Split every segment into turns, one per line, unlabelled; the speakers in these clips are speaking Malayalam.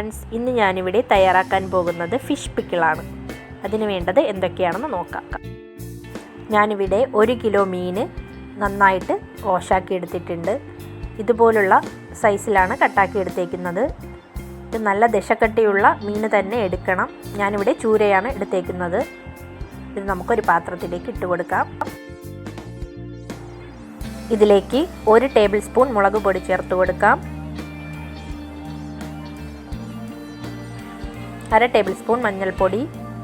ഫ്രണ്ട്സ്, ഇന്ന് ഞാനിവിടെ തയ്യാറാക്കാൻ പോകുന്നത് ഫിഷ് പിക്കിളാണ്. അതിന് വേണ്ടത് എന്തൊക്കെയാണെന്ന് നോക്കാം. ഞാനിവിടെ 1 കിലോ മീൻ നന്നായിട്ട് വാഷാക്കി എടുത്തിട്ടുണ്ട്. ഇതുപോലുള്ള സൈസിലാണ് കട്ടാക്കി എടുത്തേക്കുന്നത്. ഇത് നല്ല ദശക്കട്ടിയുള്ള മീൻ തന്നെ എടുക്കണം. ഞാനിവിടെ ചൂരയാണ് എടുത്തേക്കുന്നത്. ഇത് നമുക്കൊരു പാത്രത്തിലേക്ക് ഇട്ട് കൊടുക്കാം. ഇതിലേക്ക് 1 ടേബിൾ സ്പൂൺ മുളക് പൊടി ചേർത്ത് കൊടുക്കാം. 1/2 ടേബിൾ സ്പൂൺ മഞ്ഞൾപ്പൊടി,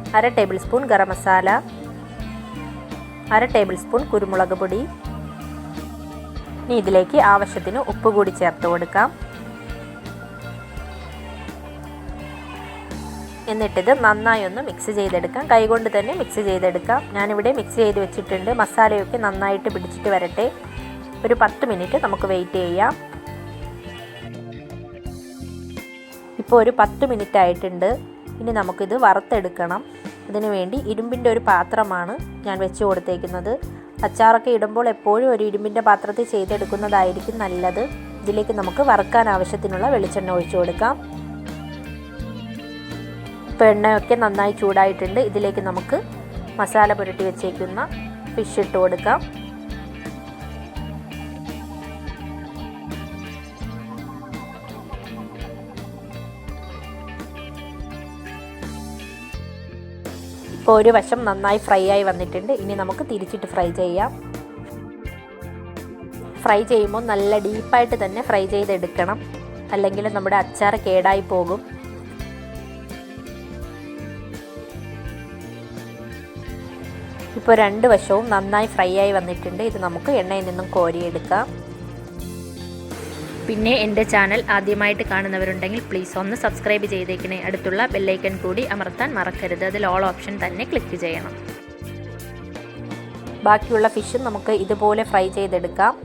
1/2 table spoon garam masala, 1/2 table spoon കുരുമുളക് പൊടി. ഇനി ഇതിലേക്ക് ആവശ്യത്തിന് ഉപ്പ് കൂടി ചേർത്ത് കൊടുക്കാം. എന്നിട്ടിത് നന്നായി ഒന്ന് മിക്സ് ചെയ്തെടുക്കാം. കൈകൊണ്ട് തന്നെ മിക്സ് ചെയ്തെടുക്കാം. ഞാനിവിടെ മിക്സ് ചെയ്ത് വെച്ചിട്ടുണ്ട്. മസാലയൊക്കെ നന്നായിട്ട് പിടിച്ചിട്ട് വരട്ടെ. ഒരു 10 മിനിറ്റ് നമുക്ക് വെയിറ്റ് ചെയ്യാം. ഇപ്പോൾ ഒരു 10 മിനിറ്റ് ആയിട്ടുണ്ട്. ഇനി നമുക്കിത് വറുത്തെടുക്കണം. ഇതിനു വേണ്ടി ഇരുമ്പിൻ്റെ ഒരു പാത്രമാണ് ഞാൻ വെച്ച് കൊടുത്തേക്കുന്നത്. അച്ചാറൊക്കെ ഇടുമ്പോൾ എപ്പോഴും ഒരു ഇരുമ്പിൻ്റെ പാത്രത്തിൽ ചെയ്തെടുക്കുന്നതായിരിക്കും നല്ലത്. ഇതിലേക്ക് നമുക്ക് വറുക്കാൻ ആവശ്യത്തിനുള്ള വെളിച്ചെണ്ണ ഒഴിച്ചു കൊടുക്കാം. ഇപ്പോൾ എണ്ണയൊക്കെ നന്നായി ചൂടായിട്ടുണ്ട്. ഇതിലേക്ക് നമുക്ക് മസാല പുരട്ടി വെച്ചേക്കുന്ന ഫിഷ് ഇട്ട് കൊടുക്കാം. ഇപ്പോൾ ഒരു വശം നന്നായി ഫ്രൈ ആയി വന്നിട്ടുണ്ട്. ഇനി നമുക്ക് തിരിച്ചിട്ട് ഫ്രൈ ചെയ്യാം. ഫ്രൈ ചെയ്യുമ്പോൾ നല്ല ഡീപ്പായിട്ട് തന്നെ ഫ്രൈ ചെയ്തെടുക്കണം, അല്ലെങ്കിൽ നമ്മുടെ അച്ചാർ കേടായി പോകും. ഇപ്പോൾ 2 വശവും നന്നായി ഫ്രൈ ആയി വന്നിട്ടുണ്ട്. ഇത് നമുക്ക് എണ്ണയിൽ നിന്നും കോരിയെടുക്കാം. പിന്നെ എൻ്റെ ചാനൽ ആദ്യമായിട്ട് കാണുന്നവരുണ്ടെങ്കിൽ പ്ലീസ് ഒന്ന് സബ്സ്ക്രൈബ് ചെയ്തേക്കണേ. അടുത്തുള്ള ബെല്ലൈക്കൺ കൂടി അമർത്താൻ മറക്കരുത്. അതിൽ ഓൾ ഓപ്ഷൻ തന്നെ ക്ലിക്ക് ചെയ്യണം. ബാക്കിയുള്ള ഫിഷും നമുക്ക് ഇതുപോലെ ഫ്രൈ ചെയ്തെടുക്കാം.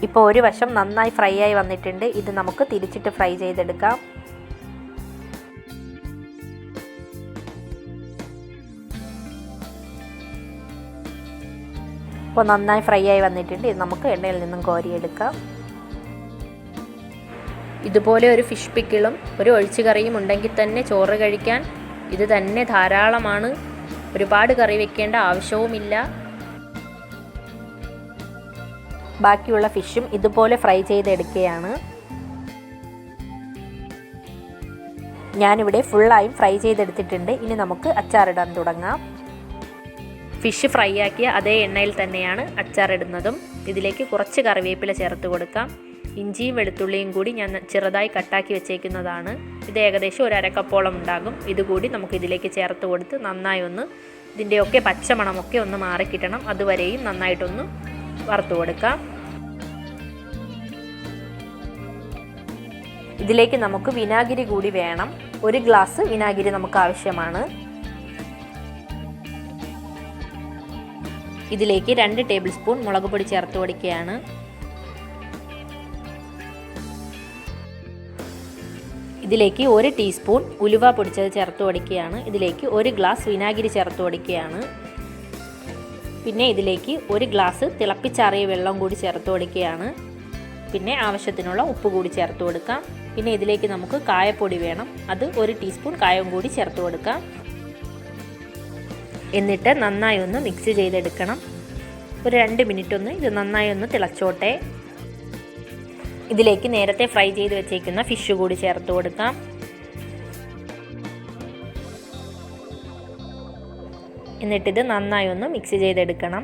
ഇപ്പോൾ ഒരു വശം നന്നായി ഫ്രൈ ആയി വന്നിട്ടുണ്ട്. ഇത് നമുക്ക് തിരിച്ചിട്ട് ഫ്രൈ ചെയ്തെടുക്കാം. ഇപ്പോൾ നന്നായി ഫ്രൈ ആയി വന്നിട്ടുണ്ട്. ഇത് നമുക്ക് എണ്ണയിൽ നിന്നും കോരിയെടുക്കാം. ഇതുപോലെ ഒരു ഫിഷ് പിക്കിളും ഒരു ഒഴിച്ചുകറിയും ഉണ്ടെങ്കിൽ തന്നെ ചോറ് കഴിക്കാൻ ഇത് തന്നെ ധാരാളമാണ്. ഒരുപാട് കറി വെക്കേണ്ട ആവശ്യവുമില്ല. ബാക്കിയുള്ള ഫിഷും ഇതുപോലെ ഫ്രൈ ചെയ്തെടുക്കുകയാണ്. ഞാനിവിടെ ഫുള്ളായും ഫ്രൈ ചെയ്തെടുത്തിട്ടുണ്ട്. ഇനി നമുക്ക് അച്ചാറിടാൻ തുടങ്ങാം. ഫിഷ് ഫ്രൈ ആക്കിയ അതേ എണ്ണയിൽ തന്നെയാണ് അച്ചാറിടുന്നതും. ഇതിലേക്ക് കുറച്ച് കറിവേപ്പില ചേർത്ത് കൊടുക്കാം. ഇഞ്ചിയും വെളുത്തുള്ളിയും കൂടി ഞാൻ ചെറുതായി കട്ടാക്കി വെച്ചേക്കുന്നതാണ്. ഇത് ഏകദേശം 1/2 കപ്പോളം ഉണ്ടാകും. ഇതുകൂടി നമുക്ക് ഇതിലേക്ക് ചേർത്ത് കൊടുത്ത് നന്നായി ഒന്ന് ഇതിൻ്റെയൊക്കെ പച്ചമണമൊക്കെ ഒന്ന് മാറിക്കിട്ടണം. അതുവരെയും നന്നായിട്ടൊന്ന് വറുത്ത് കൊടുക്കാം. ഇതിലേക്ക് നമുക്ക് വിനാഗിരി കൂടി വേണം. 1 ഗ്ലാസ് വിനാഗിരി നമുക്ക് ആവശ്യമാണ്. ഇതിലേക്ക് 2 ടേബിൾ സ്പൂൺ മുളക് പൊടി ചേർത്ത് കൊടുക്കുകയാണ്. ഇതിലേക്ക് 1 ടീസ്പൂൺ ഉലുവ പൊടിച്ചത് ചേർത്ത് കൊടുക്കുകയാണ്. ഇതിലേക്ക് 1 ഗ്ലാസ് വിനാഗിരി ചേർത്ത് കൊടുക്കുകയാണ്. പിന്നെ ഇതിലേക്ക് 1 ഗ്ലാസ് തിളപ്പിച്ചാറിയ വെള്ളം കൂടി ചേർത്ത് കൊടുക്കുകയാണ്. പിന്നെ ആവശ്യത്തിനുള്ള ഉപ്പ് കൂടി ചേർത്ത് കൊടുക്കാം. പിന്നെ ഇതിലേക്ക് നമുക്ക് കായപ്പൊടി വേണം. അത് 1 ടീസ്പൂൺ കായവും കൂടി ചേർത്ത് കൊടുക്കാം. എന്നിട്ട് നന്നായി ഒന്ന് മിക്സ് ചെയ്തെടുക്കണം. ഒരു 2 മിനിറ്റ് ഒന്ന് ഇത് നന്നായി ഒന്ന് തിളച്ചോട്ടെ. ഇതിലേക്ക് നേരത്തെ ഫ്രൈ ചെയ്ത് വെച്ചേക്കുന്ന ഫിഷ് കൂടി ചേർത്ത് കൊടുക്കാം. എന്നിട്ടിത് നന്നായി ഒന്ന് മിക്സ് ചെയ്തെടുക്കണം.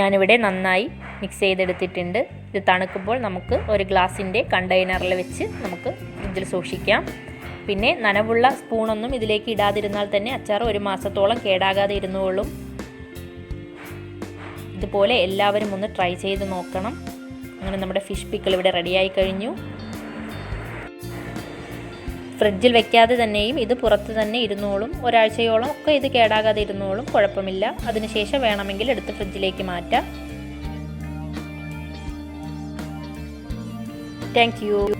ഞാനിവിടെ നന്നായി മിക്സ് ചെയ്തെടുത്തിട്ടുണ്ട്. ഇത് തണുക്കുമ്പോൾ നമുക്ക് ഒരു ഗ്ലാസിൻ്റെ കണ്ടെയ്നറിൽ വെച്ച് നമുക്ക് ഫ്രിഡ്ജിൽ സൂക്ഷിക്കാം. പിന്നെ നനവുള്ള സ്പൂണൊന്നും ഇതിലേക്ക് ഇടാതിരുന്നാൽ തന്നെ അച്ചാർ 1 മാസത്തോളം കേടാകാതെ ഇരുന്നുകൊള്ളും. ഇതുപോലെ എല്ലാവരും ഒന്ന് ട്രൈ ചെയ്ത് നോക്കണം. അങ്ങനെ നമ്മുടെ ഫിഷ് പിക്കിൾ ഇവിടെ റെഡിയായി കഴിഞ്ഞു. ഫ്രിഡ്ജിൽ വെക്കാതെ തന്നെയും ഇത് പുറത്ത് തന്നെ ഇരുന്നോളും. ഒരാഴ്ചയോളം ഒക്കെ ഇത് കേടാകാതെ ഇരുന്നോളും, കുഴപ്പമില്ല. അതിനുശേഷം വേണമെങ്കിൽ എടുത്ത് ഫ്രിഡ്ജിലേക്ക് മാറ്റാം. Thank you.